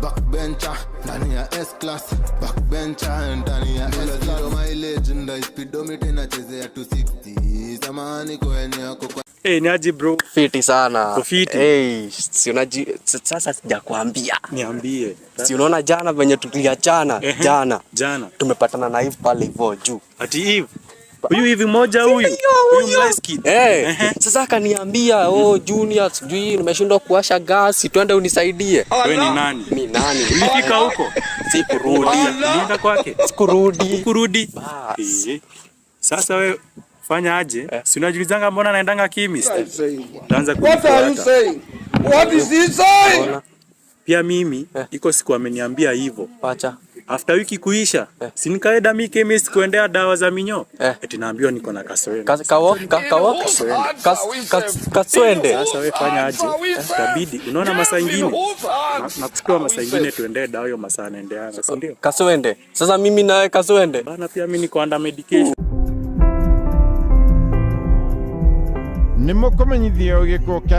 backbencher ndani ya S class, backbencher ndani ya S class. Mileage ndio speedometer inachezea 260. Samahani kwenye yako. Ni aje bro? Fiti sana. Kufiti. Si unaji sasa sijakwambia. Niambie. Si unaona jana venye tuliachana jana. Tumepatana na Eve pale hivyo juu. Ati Eve. Huyu hivi moja huyu mlaiski. Sasa akaniambia Junior sijui nimeshindwa kuwasha gas, twende unisaidie. Wewe ni nani? Mimi nani? Ulifika huko? Sikurudi. Nenda kwake? Sikurudi. Sasa wewe fanya aje? Si unajulizanga mbona naendanga chemist? Taanza kufuata. What are you saying? What is he saying? Pia mimi iko siku ameniambia hivyo. Acha. After wiki kuisha, si nikaenda mi chemist kuendea dawa za minyo. Eti naambiwa niko na kaswende. Kaswende. Sasa wewe fanya aje? Itabidi unaona masaa ingine. Nakutoa masaa ingine tuendee dawa hiyo masaa naendeanga, si ndio? Kaswende. Sasa mimi nawe kaswende. Bana pia mimi niko under medication. Nimo komenyithio giko